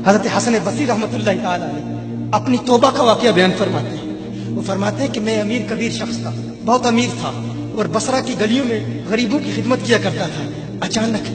حضرت حسن بصری رحمۃ اللہ تعالی علیہ اپنی توبہ کا واقعہ بیان فرماتے ہیں۔ وہ فرماتے ہیں کہ میں امیر کبیر شخص تھا، بہت امیر تھا، اور بصرہ کی گلیوں میں غریبوں کی خدمت کیا کرتا تھا۔ اچانک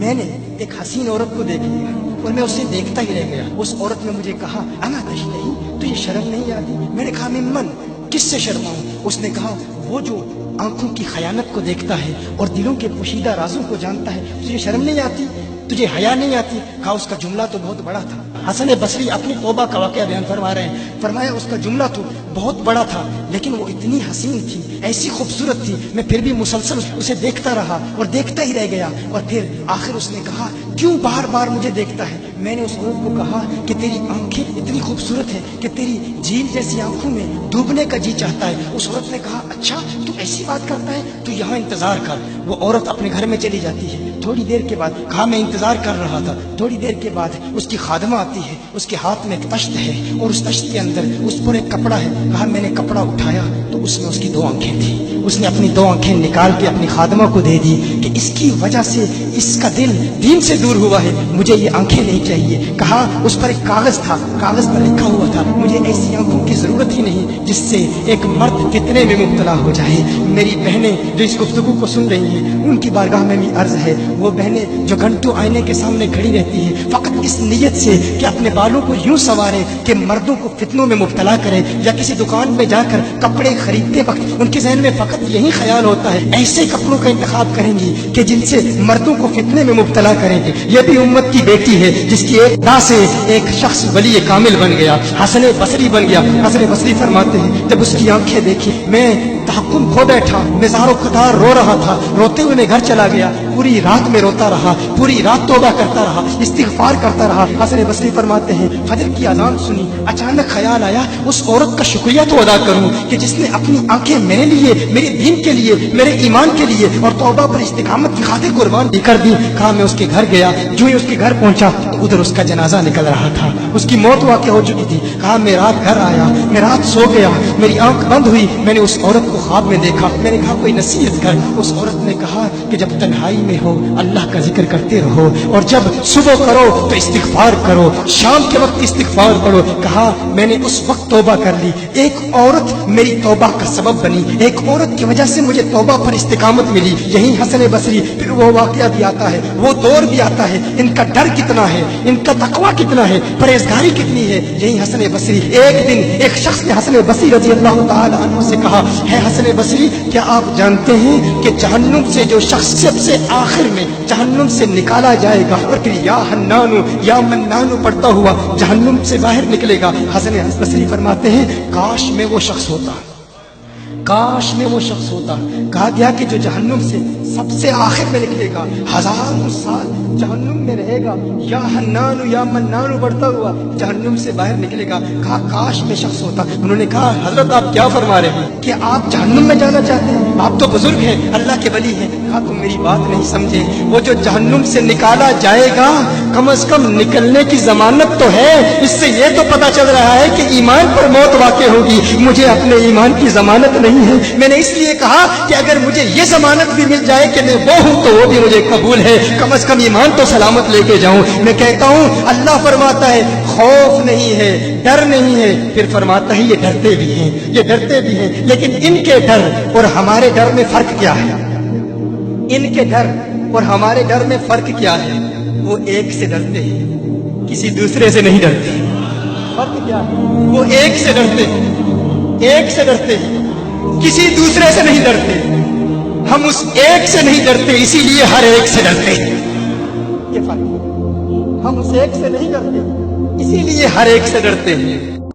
میں نے ایک حسین عورت کو دیکھ لیا اور میں اسے دیکھتا ہی رہ گیا۔ اس عورت نے مجھے کہا انا تشتہی، تجھے شرم نہیں آتی؟ میں نے کہا ممن، کس سے شرماؤں؟ اس نے کہا وہ جو آنکھوں کی خیانت کو دیکھتا ہے اور دلوں کے پوشیدہ رازوں کو جانتا ہے، تجھے شرم نہیں آتی؟ تجھے حیا نہیں آتی؟ کہا اس کا جملہ تو بہت بڑا تھا۔ حسن بصری اپنی توبہ کا واقعہ بیان فرما رہے ہیں۔ فرمایا اس کا جملہ تو بہت بڑا تھا، لیکن وہ اتنی حسین تھی، ایسی خوبصورت تھی، میں پھر بھی مسلسل اسے دیکھتا رہا اور دیکھتا ہی رہ گیا۔ اور پھر آخر اس نے کہا کیوں بار بار مجھے دیکھتا ہے؟ میں نے اس عورت کو کہا کہ تیری آنکھیں اتنی خوبصورت ہیں کہ تیری جھیل جیسی آنکھوں میں ڈوبنے کا جی چاہتا ہے۔ اس عورت نے کہا اچھا تو ایسی بات کرتا ہے، تو یہاں انتظار کر۔ وہ عورت اپنے گھر میں چلی جاتی ہے۔ تھوڑی دیر کے بعد کہا میں انتظار کر رہا تھا۔ تھوڑی دیر کے بعد اس کی خادمہ آتی ہے، اس کے ہاتھ میں ایک تشت ہے اور اس تشت کے اندر اس پر ایک کپڑا ہے۔ کہا میں نے کپڑا اٹھایا تو اس میں اس کی 2 آنکھیں تھیں۔ اس نے اپنی 2 آنکھیں نکال کے اپنی خادمہ کو دے دی کہ اس کی وجہ سے اس کا دل دین سے دور ہوا ہے، مجھے یہ آنکھیں نہیں چاہیے۔ کہا اس پر ایک کاغذ تھا، کاغذ پر لکھا ہوا تھا مجھے ایسی آنکھوں کی ضرورت ہی نہیں جس سے ایک مرد فتنے میں مبتلا ہو جائے۔ میری بہنیں جو اس گفتگو کو سن رہی ہیں ان کی بارگاہ میں بھی عرض ہے، وہ بہنیں جو گھنٹوں آئینے کے سامنے کھڑی رہتی ہیں فقط اس نیت سے کہ اپنے بالوں کو یوں سنواریں کہ مردوں کو فتنوں میں مبتلا کریں، یا کسی دکان میں جا کر کپڑے خریدتے وقت ان کے ذہن میں فقط یہی خیال ہوتا ہے ایسے کپڑوں کا انتخاب کریں گی کہ جن سے مردوں کو فتنے میں مبتلا کریں گے۔ یہ بھی امت کی بیٹی ہے جس کی ایک دا سے ایک شخص ولی کامل بن گیا، حسن بصری بن گیا۔ حسن بصری فرماتے ہیں جب اس کی آنکھیں دیکھی میں تحکم کھو بیٹھا، میں زار و قطار رو رہا تھا۔ روتے ہوئے میں گھر چلا گیا، پوری رات میں روتا رہا، پوری رات توبہ کرتا رہا، استغفار کرتا رہا۔ حسن بصری فرماتے ہیں فجر کی اذان سنی، اچانک خیال آیا اس عورت کا شکریہ تو ادا کروں کہ جس نے اپنی آنکھیں میرے لیے، میرے دین کے لیے، میرے ایمان کے لیے اور توبہ پر استقامت کی خاطر قربان کر دی۔ کہا میں اس کے گھر گیا، جو ہی اس کے گھر پہنچا تو ادھر اس کا جنازہ نکل رہا تھا، اس کی موت واقع ہو چکی تھی۔ کہا میں رات گھر آیا، میں رات سو گیا، میری آنکھ بند ہوئی، میں نے اس عورت کو خواب میں دیکھا۔ میں نے کہا کوئی نصیحت کر۔ اس عورت نے کہا کہ جب تنہائی میں ہو اللہ کا ذکر کرتے رہو، اور جب صبح کرو تو استغفار کرو، شام کے وقت استغفار پڑھو۔ کہا میں نے اس وقت توبہ کر لی، ایک عورت میری توبہ کا سبب بنی، ایک عورت کی وجہ سے مجھے توبہ پر استقامت ملی۔ یہی حسن بصری پھر وہ واقعہ بھی آتا ہے، وہ دور بھی آتا ہے، ان کا ڈر کتنا ہے، ان کا تقویٰ کتنا ہے، پرہیزگاری کتنی ہے۔ یہی حسن بصری، ایک دن ایک شخص نے حسن بصری رضی اللہ تعالی عنہ سے کہا ہے حسن بصری کیا آپ جانتے ہیں کہ جہنم سے جو شخص سب سے آخر میں جہنم سے نکالا جائے گا اور پھر یا حنانو یا منانو پڑھتا ہوا جہنم سے باہر نکلے گا؟ حسن بصری فرماتے ہیں کاش میں وہ شخص ہوتا، کاش میں وہ شخص ہوتا۔ کہا گیا کہ جو جہنم سے سب سے آخر میں نکلے گا، 1000 سال جہنم میں رہے گا، یا حنانو یا منانو بڑھتا ہوا جہنم سے باہر نکلے گا۔ کہا کاش میں شخص ہوتا۔ انہوں نے کہا حضرت آپ کیا فرما رہے ہیں کہ آپ جہنم میں جانا چاہتے ہیں؟ آپ تو بزرگ ہیں، اللہ کے ولی ہیں۔ کہا تم میری بات نہیں سمجھے، وہ جو جہنم سے نکالا جائے گا کم از کم نکلنے کی ضمانت تو ہے، اس سے یہ تو پتا چل رہا ہے کہ ایمان پر موت واقع ہوگی۔ مجھے اپنے ایمان کی ضمانت نہیں ہے، میں نے اس لیے کہا کہ اگر مجھے یہ ضمانت بھی مل جائے کہ میں وہ ہوں تو وہ بھی مجھے قبول ہے، کم از کم ایمان تو سلامت لے کے جاؤں۔ میں کہتا ہوں اللہ فرماتا ہے خوف نہیں ہے، ڈر نہیں ہے، پھر فرماتا ہے یہ ڈرتے بھی ہیں، یہ ڈرتے بھی ہیں، لیکن ان کے ڈر اور ہمارے ڈر میں فرق کیا ہے؟ ان کے ڈر اور ہمارے ڈر میں فرق کیا ہے؟ وہ ایک سے ڈرتے ہیں، کسی دوسرے سے نہیں ڈرتے۔ فرق کیا ہے؟ وہ ایک سے ڈرتے ہیں، ایک سے ڈرتے ہیں، کسی دوسرے سے نہیں ڈرتے۔ ہم اس ایک سے نہیں ڈرتے، اسی لیے ہر ایک سے ڈرتے ہیں۔ یہ فرق ہے، ہم اس ایک سے نہیں ڈرتے، اسی لیے ہر ایک سے ڈرتے ہیں۔